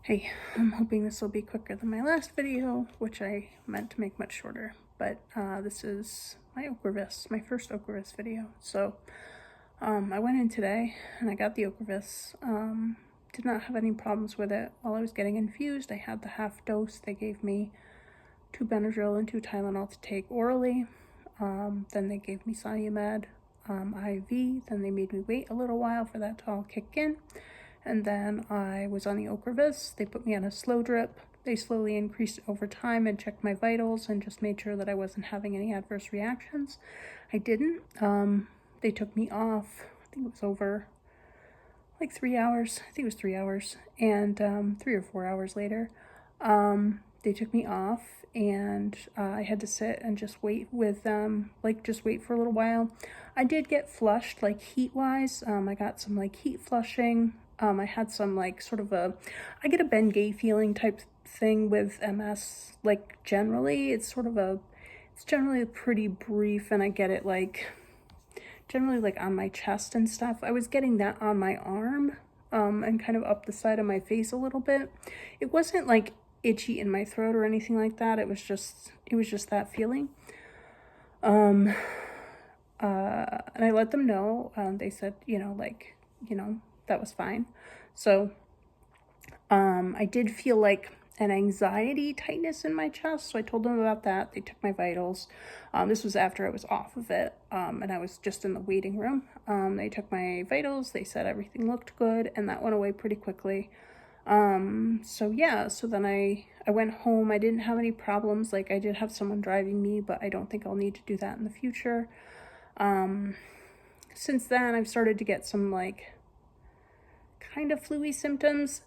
Hey, I'm hoping this will be quicker than my last video, which I meant to make much shorter, but this is my Ocrevus, my first Ocrevus video. So I went in today and I got the Ocrevus. Did not have any problems with it. While I was getting infused, I had the half dose. They gave me 2 Benadryl and 2 Tylenol to take orally. Then they gave me Solumed IV. Then they made me wait a little while for that to all kick in. And then I was on the Ocrevus. They put me on a slow drip. They slowly increased it over time and checked my vitals and just made sure that I wasn't having any adverse reactions. I didn't. They took me off. I think it was over like 3 hours. I think it was 3 hours. And 3 or 4 hours later, they took me off, and I had to sit and just wait with them, just wait for a little while. I did get flushed, heat-wise. I got some heat flushing. I had some I get a Bengay feeling type thing with MS. Generally, it's generally pretty brief, and I get it generally on my chest and stuff. I was getting that on my arm, and kind of up the side of my face a little bit. It wasn't itchy in my throat or anything like that. It was just that feeling. And I let them know. They said, that was fine. So, I did feel an anxiety tightness in my chest. So I told them about that. They took my vitals. This was after I was off of it. And I was just in the waiting room. They took my vitals. They said everything looked good, and that went away pretty quickly. So then I went home. I didn't have any problems. I did have someone driving me, but I don't think I'll need to do that in the future. Since then, I've started to get some kind of flu-y symptoms,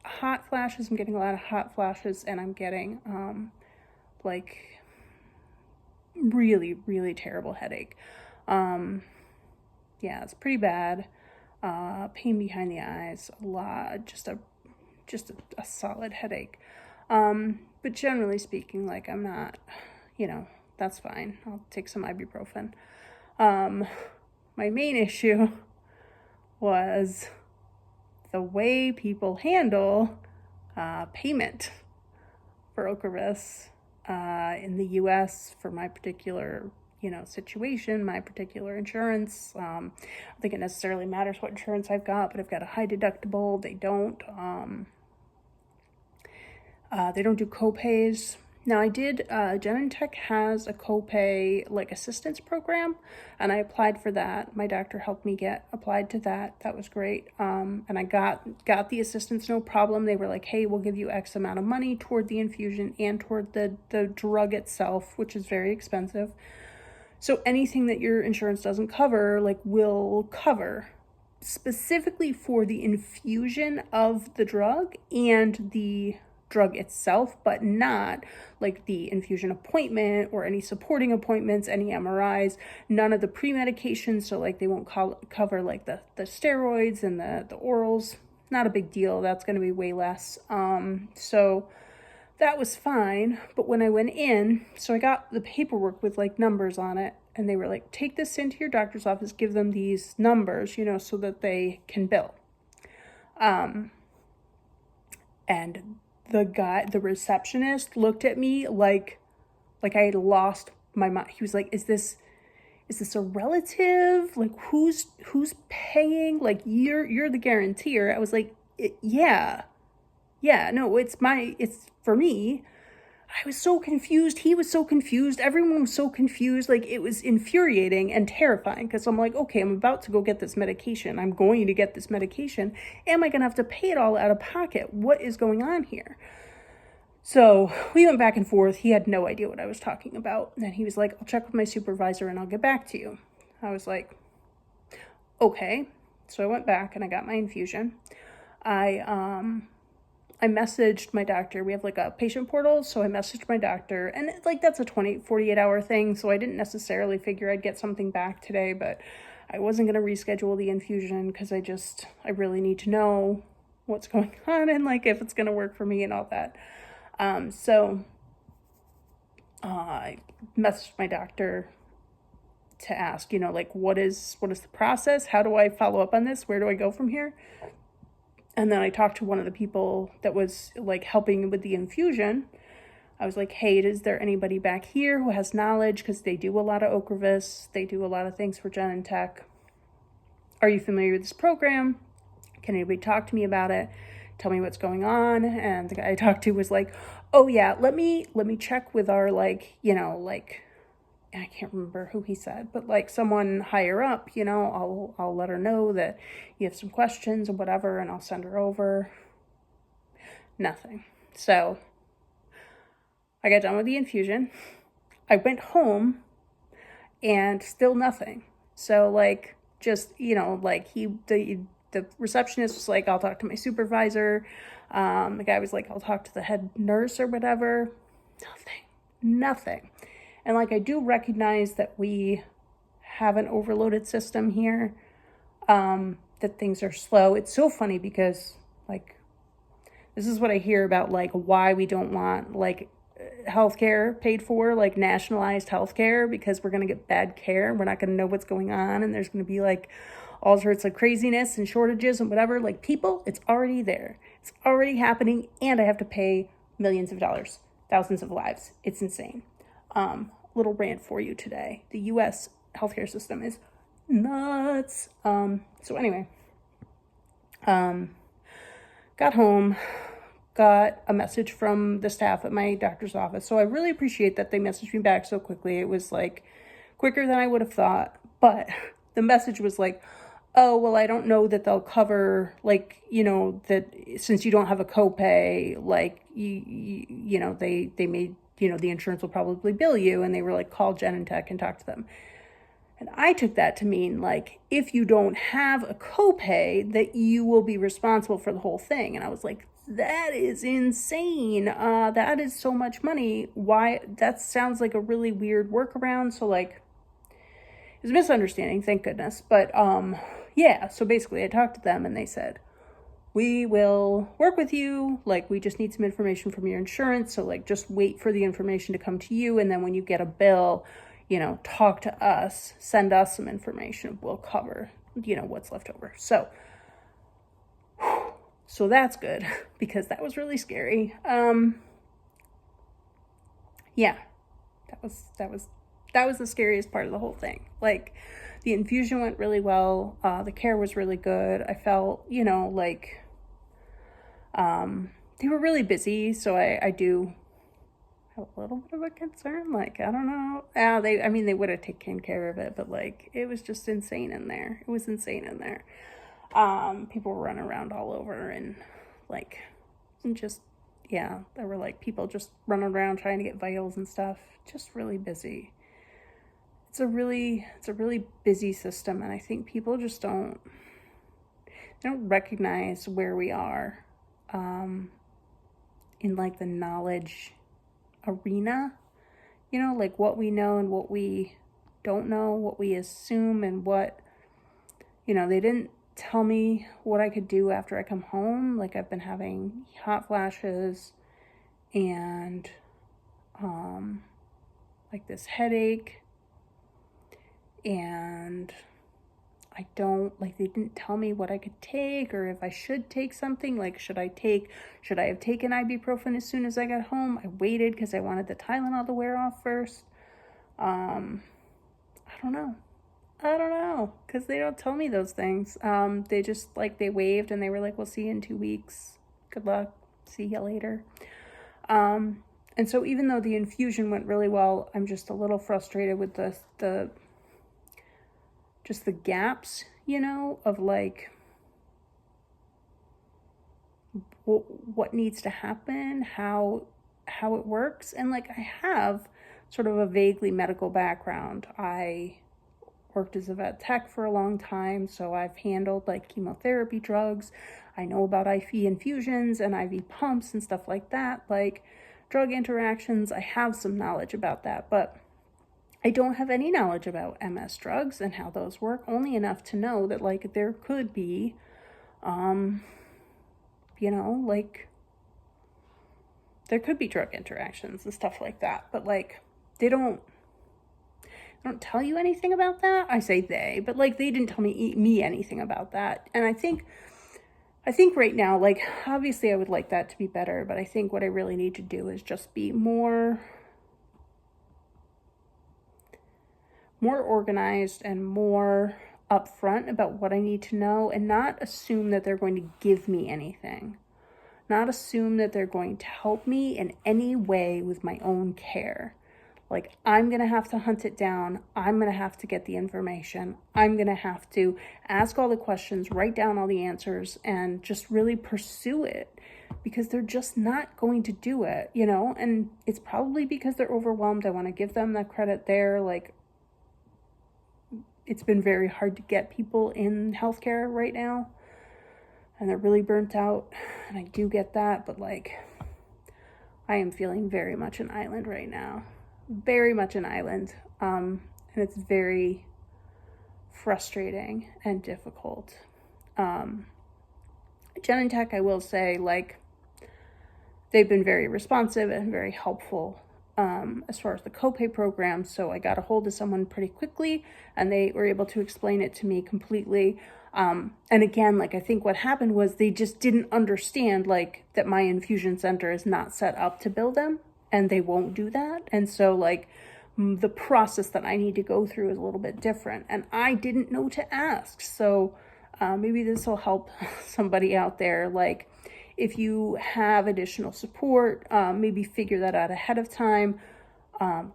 hot flashes. I'm getting a lot of hot flashes, and I'm getting really, really terrible headache. Yeah, it's pretty bad. Pain behind the eyes, a lot, just a solid headache. But generally speaking, I'm not, that's fine. I'll take some ibuprofen. My main issue was the way people handle payment for Ocrevus in the U.S. for my particular, situation, my particular insurance. I don't think it necessarily matters what insurance I've got, but I've got a high deductible. They don't do co-pays. Now I did, Genentech has a co-pay assistance program, and I applied for that. My doctor helped me get applied to that. That was great. And I got the assistance, no problem. They were like, hey, we'll give you X amount of money toward the infusion and toward the drug itself, which is very expensive. So anything that your insurance doesn't cover, will cover, specifically for the infusion of the drug and the drug itself, but not the infusion appointment or any supporting appointments, any MRIs, none of the pre-medications. So they won't cover the steroids and the orals. Not a big deal. That's going to be way less. So that was fine. But when I went in, so I got the paperwork with numbers on it, and they were take this into your doctor's office, give them these numbers, so that they can bill. And the receptionist looked at me like I had lost my mind. He was like, is this a relative? Who's paying? You're the guarantor. I was like, yeah, no, it's for me. I was so confused. He was so confused. Everyone was so confused. It was infuriating and terrifying, because I'm like, okay, I'm about to go get this medication. I'm going to get this medication. Am I going to have to pay it all out of pocket? What is going on here? So we went back and forth. He had no idea what I was talking about. And he was like, I'll check with my supervisor and I'll get back to you. I was okay. So I went back and I got my infusion. I messaged my doctor. We have a patient portal. So I messaged my doctor, and that's a 48 hour thing. So I didn't necessarily figure I'd get something back today, but I wasn't going to reschedule the infusion because I really need to know what's going on and if it's going to work for me and all that. So I messaged my doctor to ask, what is the process? How do I follow up on this? Where do I go from here? And then I talked to one of the people that was like helping with the infusion. I was like, hey, is there anybody back here who has knowledge? Because they do a lot of Ocrevus. They do a lot of things for Genentech. Are you familiar with this program? Can anybody talk to me about it? Tell me what's going on. And the guy I talked to was like, oh yeah, let me check with our like, you know, like, I can't remember who he said, but like someone higher up, you know, I'll let her know that you have some questions or whatever, and I'll send her over. Nothing. So I got done with the infusion. I went home and still nothing. So like, just, you know, like the receptionist was like, I'll talk to my supervisor. The guy was like, I'll talk to the head nurse or whatever. Nothing. And like, I do recognize that we have an overloaded system here, that things are slow. It's so funny because like, this is what I hear about like why we don't want like healthcare paid for, like nationalized healthcare, because we're going to get bad care. We're not going to know what's going on. And there's going to be like all sorts of craziness and shortages and whatever. Like, people, it's already there. It's already happening. And I have to pay millions of dollars, thousands of lives. It's insane. Little rant for you today. The US healthcare system is nuts. So anyway, got home, got a message from the staff at my doctor's office. So I really appreciate that they messaged me back so quickly. It was like quicker than I would have thought. But the message was like, oh, well, I don't know that they'll cover, like, you know, that since you don't have a copay, like, you know, they may, you know, the insurance will probably bill you. And they were like, call Genentech and talk to them. And I took that to mean like, if you don't have a copay, that you will be responsible for the whole thing. And I was like, that is insane. That is so much money. Why? That sounds like a really weird workaround. So like, it was a misunderstanding, thank goodness. But yeah, so basically I talked to them and they said, we will work with you. Like, we just need some information from your insurance. So like, just wait for the information to come to you. And then when you get a bill, you know, talk to us, send us some information. We'll cover, you know, what's left over. So that's good, because that was really scary. Yeah, that was the scariest part of the whole thing. Like, the infusion went really well. The care was really good. I felt, you know, like, they were really busy. So I do have a little bit of a concern. Like, I don't know. They would have taken care of it, but like, it was just insane in there. It was insane in there. People were running around all over and like, and just, yeah, there were like people just running around trying to get vials and stuff. Just really busy. It's a really busy system, and I think people just don't recognize where we are in like the knowledge arena, you know, like what we know and what we don't know, what we assume, and what, you know, they didn't tell me what I could do after I come home. Like, I've been having hot flashes and like this headache, and I don't, like, they didn't tell me what I could take or if I should take something. Like, should I have taken ibuprofen as soon as I got home? I waited because I wanted the Tylenol to wear off first. I don't know, because they don't tell me those things. They just, like, they waved and they were like, we'll see you in 2 weeks. Good luck. See you later. And so even though the infusion went really well, I'm just a little frustrated with the gaps, you know, of like what needs to happen, how it works. And like, I have sort of a vaguely medical background. I worked as a vet tech for a long time, so I've handled like chemotherapy drugs. I know about IV infusions and IV pumps and stuff like that, like drug interactions. I have some knowledge about that, but I don't have any knowledge about MS drugs and how those work, only enough to know that like there could be, you know, like there could be drug interactions and stuff like that, but like they don't tell you anything about that. I say they, but like they didn't tell me anything about that. And I think I think right now, like, obviously I would like that to be better, but I think what I really need to do is just be more organized and more upfront about what I need to know, and not assume that they're going to give me anything. Not assume that they're going to help me in any way with my own care. Like, I'm going to have to hunt it down. I'm going to have to get the information. I'm going to have to ask all the questions, write down all the answers, and just really pursue it, because they're just not going to do it, you know? And it's probably because they're overwhelmed. I want to give them that credit there. Like, it's been very hard to get people in healthcare right now, and they're really burnt out, and I do get that, but like, I am feeling very much an island right now. Very much an island. And it's very frustrating and difficult. Genentech, I will say, like, they've been very responsive and very helpful as far as the copay program. So I got a hold of someone pretty quickly, and they were able to explain it to me completely. And again, like, I think what happened was they just didn't understand, like, that my infusion center is not set up to bill them, and they won't do that. And so, like, the process that I need to go through is a little bit different, and I didn't know to ask. So maybe this will help somebody out there. Like, if you have additional support, maybe figure that out ahead of time.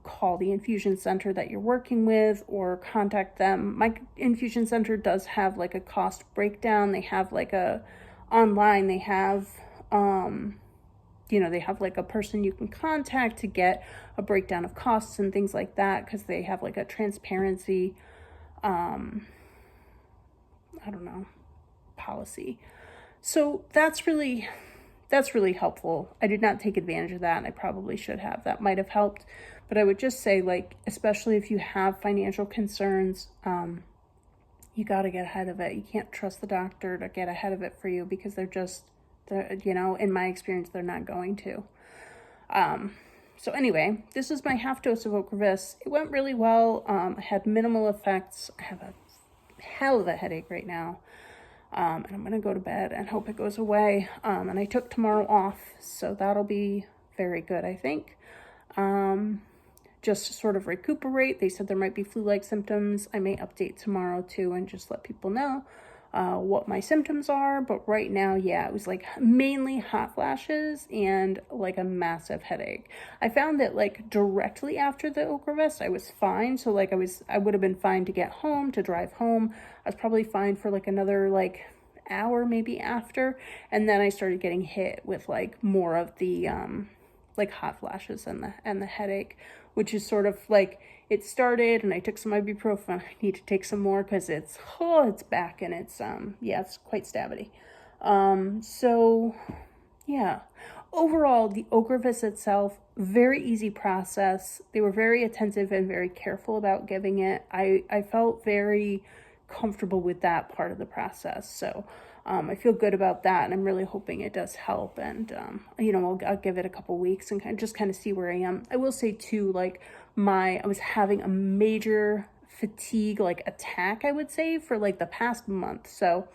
Call the infusion center that you're working with, or contact them. My infusion center does have like a cost breakdown. They have like online, they have, they have like a person you can contact to get a breakdown of costs and things like that, because they have like a transparency, policy. So that's really helpful. I did not take advantage of that, and I probably should have. That might have helped. But I would just say, like, especially if you have financial concerns, you got to get ahead of it. You can't trust the doctor to get ahead of it for you, because in my experience, they're not going to. So anyway, this is my half dose of Ocrevus. It went really well. I had minimal effects. I have a hell of a headache right now. And I'm going to go to bed and hope it goes away. And I took tomorrow off, so that'll be very good, I think. Just to sort of recuperate. They said there might be flu-like symptoms. I may update tomorrow too, and just let people know what my symptoms are. But right now, yeah, it was like mainly hot flashes and like a massive headache. I found that like directly after the Ocrevus, I was fine. So like I would have been fine to get home, to drive home. I was probably fine for like another like hour maybe after. And then I started getting hit with like more of the like hot flashes and the headache, which is sort of like, it started and I took some ibuprofen. I need to take some more because it's back, and it's it's quite stabby. So yeah, overall the Ocrevus itself, very easy process. They were very attentive and very careful about giving it. I felt very comfortable with that part of the process. So I feel good about that, and I'm really hoping it does help. And, I'll give it a couple weeks and kind of see where I am. I will say too, like I was having a major fatigue, like attack, I would say, for like the past month. So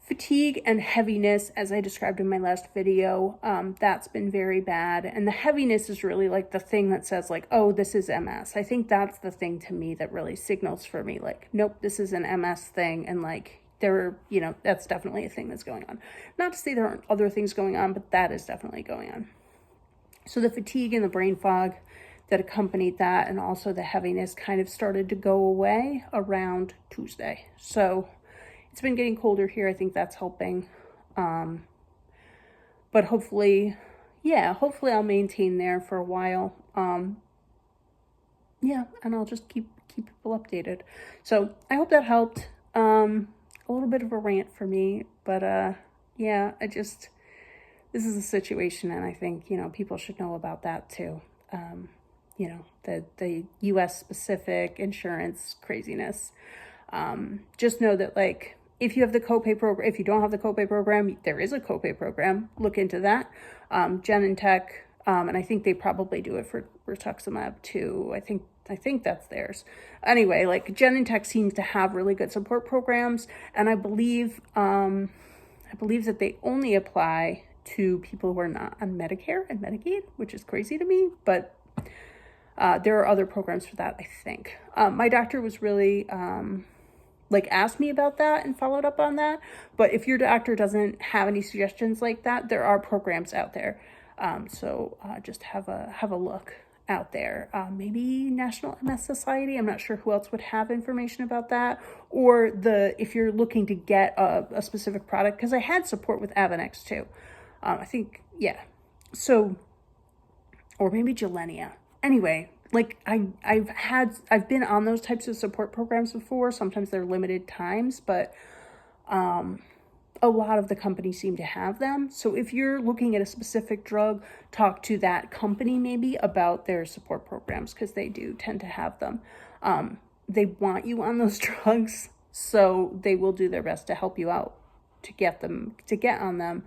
fatigue and heaviness, as I described in my last video, that's been very bad. And the heaviness is really like the thing that says like, oh, this is MS. I think that's the thing to me that really signals for me, like, nope, this is an MS thing. And like, that's definitely a thing that's going on. Not to say there aren't other things going on, but that is definitely going on. So the fatigue and the brain fog that accompanied that, and also the heaviness, kind of started to go away around Tuesday. So it's been getting colder here. I think that's helping. But hopefully I'll maintain there for a while. And I'll just keep people updated. So I hope that helped. A little bit of a rant for me, but this is a situation, and I think, people should know about that too. The US specific insurance craziness. Just know that, like, if you have the copay program, if you don't have the copay program, there is a copay program. Look into that. Genentech, and I think they probably do it for rituximab too. I think that's theirs. Anyway, like Genentech seems to have really good support programs, and I believe I believe that they only apply to people who are not on Medicare and Medicaid, which is crazy to me, but there are other programs for that, I think. My doctor was really asked me about that and followed up on that. But if your doctor doesn't have any suggestions like that, there are programs out there. So just have a look out there. Maybe National MS Society. I'm not sure who else would have information about that. Or if you're looking to get a specific product, because I had support with Avonex too. I think, yeah. So, or maybe Gilenia. Anyway, like I've been on those types of support programs before. Sometimes they're limited times, but a lot of the companies seem to have them. So if you're looking at a specific drug, talk to that company maybe about their support programs, because they do tend to have them. They want you on those drugs, so they will do their best to help you out to get on them.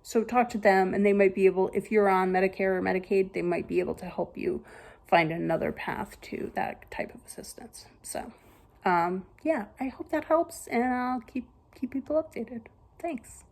So talk to them, and they might be able, if you're on Medicare or Medicaid, they might be able to help you find another path to that type of assistance. So, yeah, I hope that helps, and I'll keep people updated. Thanks.